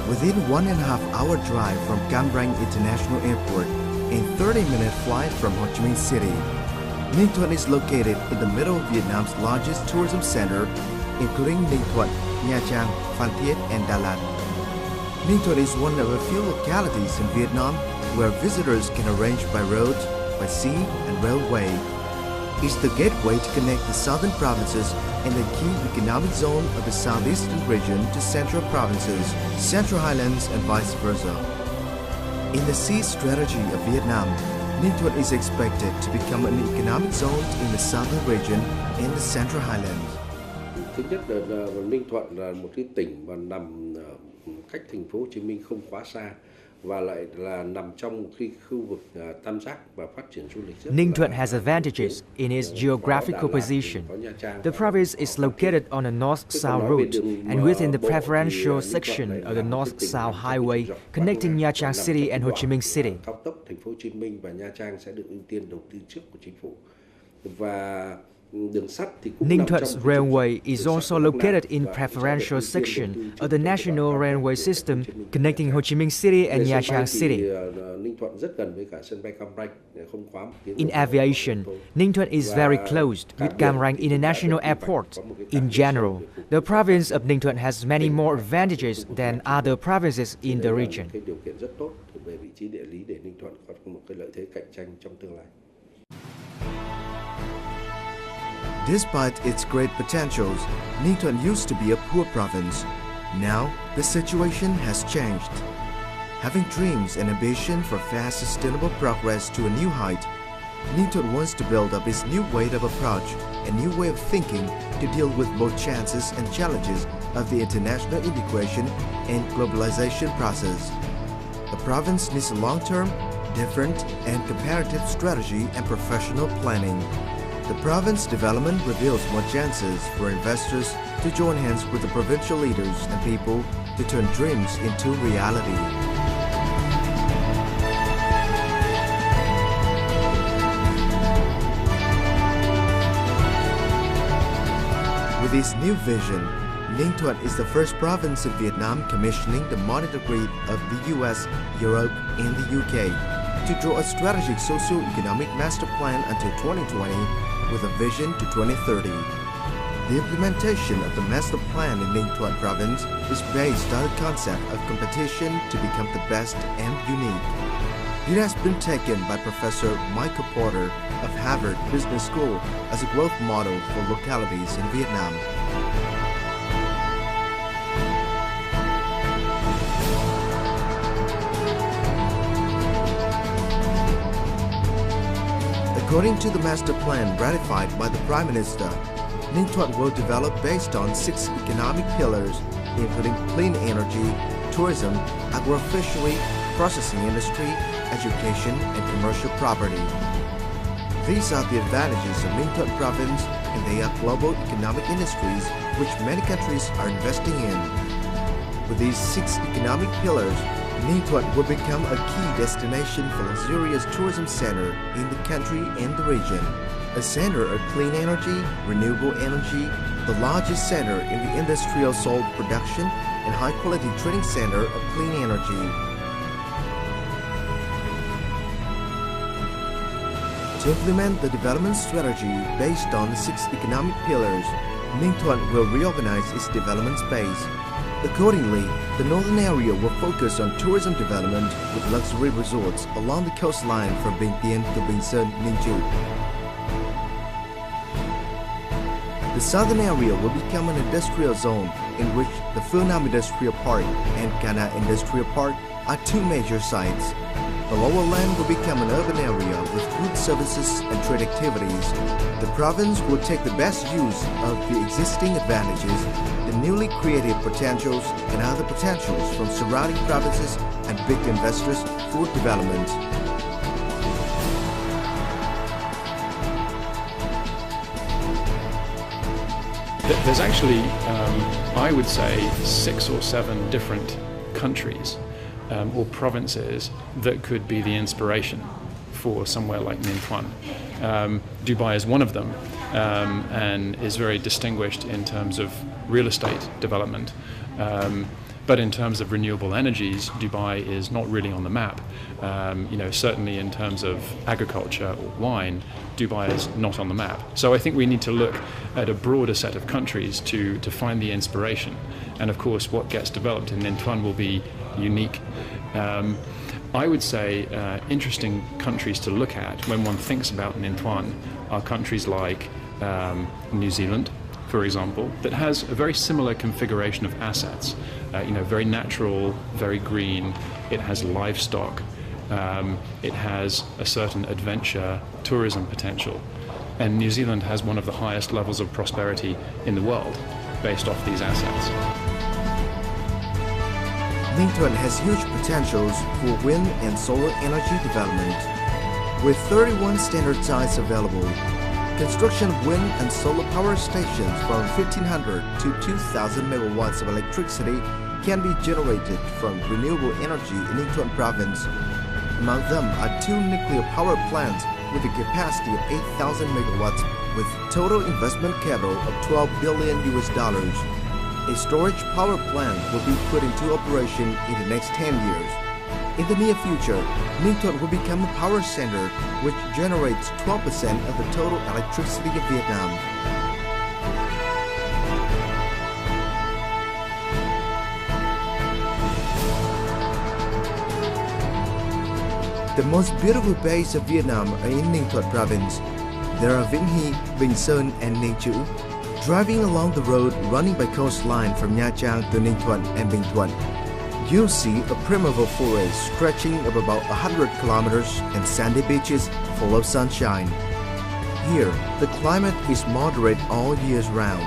Within 1.5-hour drive from Cam Ranh International Airport and 30-minute flight from Ho Chi Minh City, Ninh Thuận is located in the middle of Vietnam's largest tourism center, including Ninh Thuận, Nha Trang, Phan Thiết, and Đà Lạt. Ninh Thuận is one of a few localities in Vietnam where visitors can arrange by road, by sea, and railway. It's the gateway to connect the southern provinces and the key economic zone of the southeastern region to central provinces, central highlands, and vice versa. In the sea strategy of Vietnam, Ninh Thuận is expected to become an economic zone in the southern region and the central highlands. Thứ nhất là Ninh Thuận là một cái tỉnh mà nằm cách thành phố Hồ Chí Minh không quá xa và lại là nằm trong một cái khu vực tam giác và phát triển du lịch rất Ninh Thuận has advantages in its geographical position. The province is located on a north-south route and within the preferential section of the north-south highway connecting Nha Trang City and Ho Chi Minh City. Cao tốc thành phố Hồ Chí Minh và Nha Trang sẽ được ưu tiên đầu tư trước của chính phủ. Và Ninh Thuận Railway is also located in preferential section of the national railway system connecting Ho Chi Minh City and Nha Trang City. In aviation, Ninh Thuận is very close with Cam Ranh International Airport. In general, the province of Ninh Thuận has many more advantages than other provinces in the region. Despite its great potentials, Ninh Thuận used to be a poor province. Now, the situation has changed. Having dreams and ambition for fast, sustainable progress to a new height, Ninh Thuận wants to build up its new way of approach, a new way of thinking to deal with both chances and challenges of the international integration and globalization process. The province needs a long-term, different, and comparative strategy and professional planning. The province development reveals more chances for investors to join hands with the provincial leaders and people to turn dreams into reality. With its new vision, Ninh Thuận is the first province in Vietnam commissioning the monitor grid of the US, Europe, and the UK to draw a strategic socio-economic master plan until 2020 with a vision to 2030. The implementation of the master plan in Ninh Thuận province is based on a concept of competition to become the best and unique. It has been taken by Professor Michael Porter of Harvard Business School as a growth model for localities in Vietnam. According to the master plan ratified by the Prime Minister, Ninh Thuận will develop based on 6 economic pillars, including clean energy, tourism, agro-fishery, processing industry, education, and commercial property. These are the advantages of Ninh Thuận province, and they are global economic industries which many countries are investing in. With these 6 economic pillars, Ninh Thuận will become a key destination for luxurious tourism center in the country and the region. A center of clean energy, renewable energy, the largest center in the industrial salt production, and high-quality training center of clean energy. To implement the development strategy based on the 6 economic pillars, Ninh Thuận will reorganize its development space. Accordingly, the northern area will focus on tourism development with luxury resorts along the coastline from Bình Tiên to Bình Sơn, Ninh Chu. The southern area will become an industrial zone in which the Phương Nam Industrial Park and Cana Industrial Park are 2 major sites. The lower land will become an urban area with food services and trade activities. The province will take the best use of the existing advantages, the newly created potentials and other potentials from surrounding provinces and big investors for development. There's actually, I would say, 6 or 7 different countries or provinces that could be the inspiration for somewhere like Ninh Thuận. Dubai is one of them and is very distinguished in terms of real estate development. But in terms of renewable energies, Dubai is not really on the map. Certainly in terms of agriculture or wine, Dubai is not on the map. So I think we need to look at a broader set of countries to find the inspiration. And of course, what gets developed in Ningtuan will be unique. I would say interesting countries to look at when one thinks about Ningtuan are countries like New Zealand, for example, that has a very similar configuration of assets. Very natural, very green. It has livestock. It has a certain adventure tourism potential. And New Zealand has one of the highest levels of prosperity in the world based off these assets. Ningtuan has huge potentials for wind and solar energy development. With 31 standard sites available, construction of wind and solar power stations from 1,500 to 2,000 megawatts of electricity can be generated from renewable energy in Ningtuan province. Among them are 2 nuclear power plants with a capacity of 8,000 megawatts with total investment capital of $12 billion. A storage power plant will be put into operation in the next 10 years. In the near future, Ningtuan will become a power center which generates 12% of the total electricity of Vietnam. The most beautiful bays of Vietnam are in Ningtuan province. There are Vĩnh Hy, Bình Sơn, and Ninh Chữ. Driving along the road running by coastline from Nha Trang to Ningtuan and Bình Thuận, you'll see a primeval forest stretching of about 100 kilometers and sandy beaches full of sunshine. Here, the climate is moderate all years round.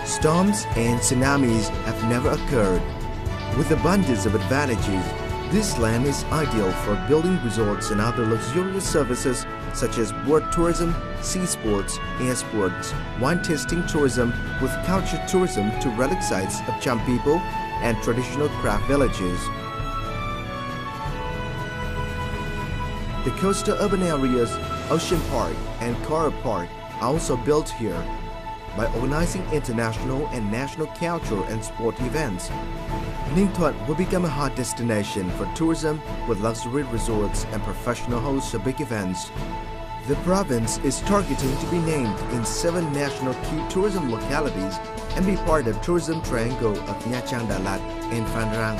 Storms and tsunamis have never occurred. With abundance of advantages, this land is ideal for building resorts and other luxurious services such as boat tourism, sea sports, air sports, wine tasting tourism with culture tourism to relic sites of Cham people and traditional craft villages. The coastal urban areas, Ocean Park and Coral Park are also built here. By organizing international and national cultural and sport events, Ningtuan will become a hot destination for tourism with luxury resorts and professional hosts of big events. The province is targeting to be named in 7 national key tourism localities and be part of tourism triangle of Nha Trang, Đà Lạt, and Phan Rang.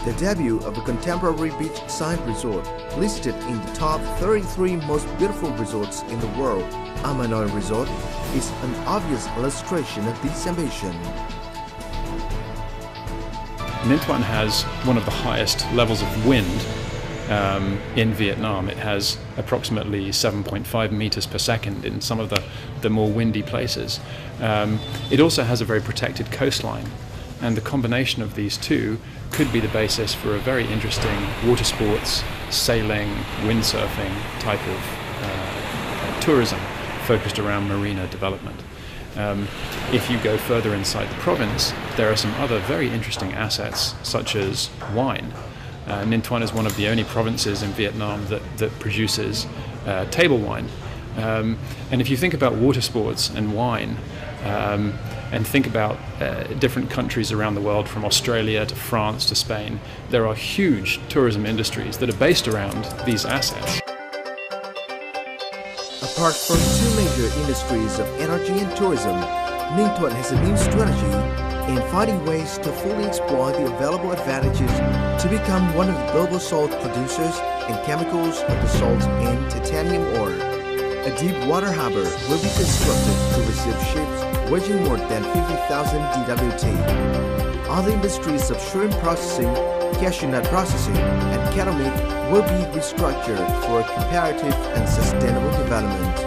The debut of a contemporary beachside resort listed in the top 33 most beautiful resorts in the world, Amanoi Resort, is an obvious illustration of this ambition. Ningtuan has one of the highest levels of wind in Vietnam. It has approximately 7.5 meters per second in some of the more windy places. It also has a very protected coastline, and the combination of these two could be the basis for a very interesting water sports, sailing, windsurfing type of tourism focused around marina development. If you go further inside the province, there are some other very interesting assets, such as wine. Ningtuan is one of the only provinces in Vietnam that produces table wine. And if you think about water sports and wine, and think about different countries around the world, from Australia to France to Spain, there are huge tourism industries that are based around these assets. Apart from 2 major industries of energy and tourism, Ningtuan has a new strategy in finding ways to fully exploit the available advantages to become one of the global salt producers and chemicals of the salt and titanium ore. A deep water harbor will be constructed to receive ships weighing more than 50,000 DWT. Other industries of shrimp processing, cashew nut processing, and cattle meat will be restructured for comparative and sustainable development.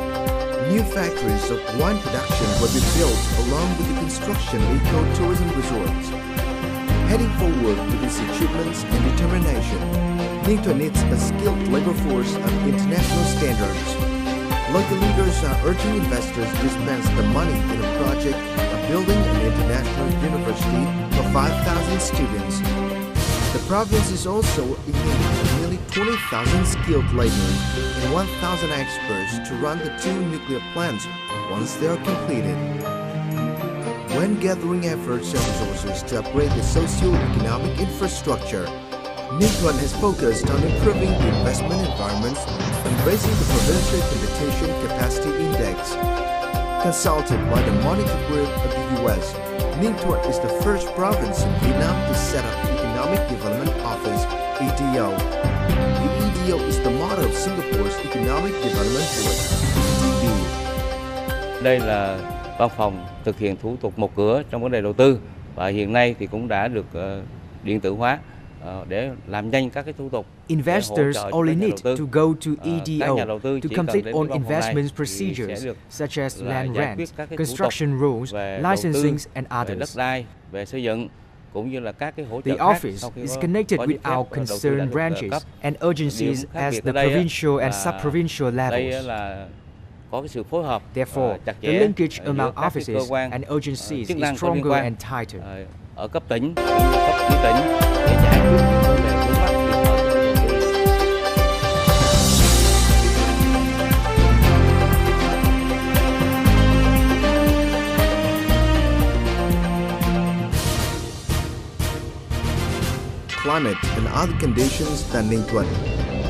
New factories of wine production will be built along with the construction of eco-tourism resorts. Heading forward with these achievements and determination, Ningtuan needs a skilled labor force of international standards. Local leaders are urging investors to spend the money in a project of building an international university for 5,000 students. The province is also in need of nearly 20,000 skilled labor and 1,000 experts to run the 2 nuclear plants once they are completed. when gathering efforts and resources to upgrade the socio-economic infrastructure, Ninh Thuận has focused on improving the investment environment and raising the provincial competition capacity index. Consulted by the Monitor Group of the US, Ninh Thuận is the first province in Vietnam to set up the Economic Development Office, EDO. The EDO is the model of Singapore's Economic Development Board, EDB. Đây là văn phòng thực hiện thủ tục một cửa trong vấn đề đầu tư và hiện nay thì cũng đã được điện tử hóa để làm nhanh các cái thủ tục. Investors only need to go to EDO to complete all investment procedures such as land rent, construction rules, licensing and others. Đất đai, về xây dựng cũng như là các cái hỗ trợ The office is connected with our concerned branches and agencies as the provincial and sub-provincial levels. Có cái sự phối hợp. Therefore, the linkage among offices and agencies is stronger and tighter. Ở cấp tỉnh, cấp chỉ tỉnh để giải quyết vấn đề vướng mắc kịp thời. Climate and other conditions than Ninh Thuận,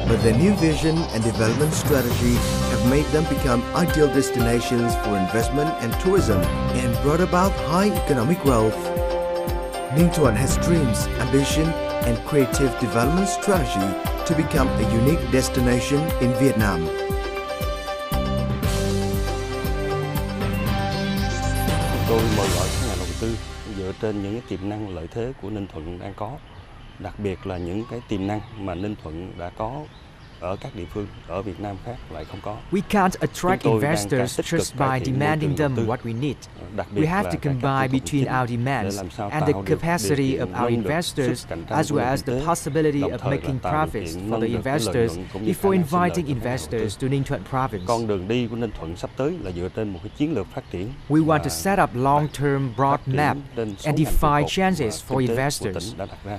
but their new vision and development strategy have made them become ideal destinations for investment and tourism and brought about high economic growth. Ninh Thuận has dreams, ambition, and creative development strategy to become a unique destination in Vietnam. Tôi mời gọi các nhà đầu tư dựa trên những tiềm năng lợi thế của Ninh Thuận đang có, đặc biệt là những cái tiềm năng mà Ninh Thuận đã có ở các địa phương ở Việt Nam khác lại không có. We can't attract investors just by demanding them what we need. We have to combine between our demands and the capacity of our investors, as well as the possibility of making profits for the investors before inviting investors to Ninh Thuận province. Con đường đi của Ninh Thuận sắp tới là dựa trên một cái chiến lược phát triển. We want to set up long-term broad map and define chances for investors.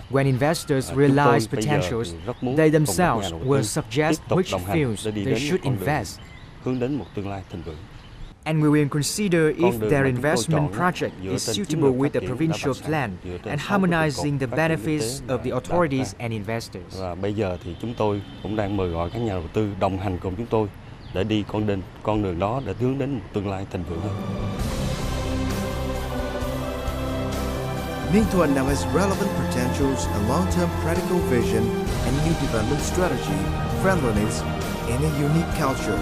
When investors realize potentials, they themselves will suggest which fields they should invest. Hướng đến một tương lai thịnh vượng. And we will consider if their investment project is suitable with the provincial plan and harmonizing the benefits of the authorities and investors. Và bây giờ thì chúng tôi cũng đang mời gọi các nhà đầu tư đồng hành cùng chúng tôi để đi con đường đó để hướng đến một tương lai thịnh vượng hơn. Ninh Thuận now has relevant potentials, a long-term practical vision, and new development strategy, friendliness, and a unique culture.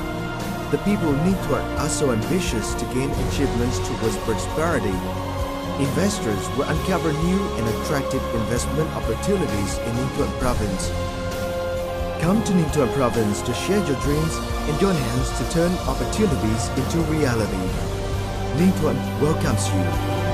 The people of Ninh Thuận are so ambitious to gain achievements towards prosperity. Investors will uncover new and attractive investment opportunities in Ninh Thuận province. Come to Ninh Thuận province to share your dreams and join hands to turn opportunities into reality. Ninh Thuận welcomes you.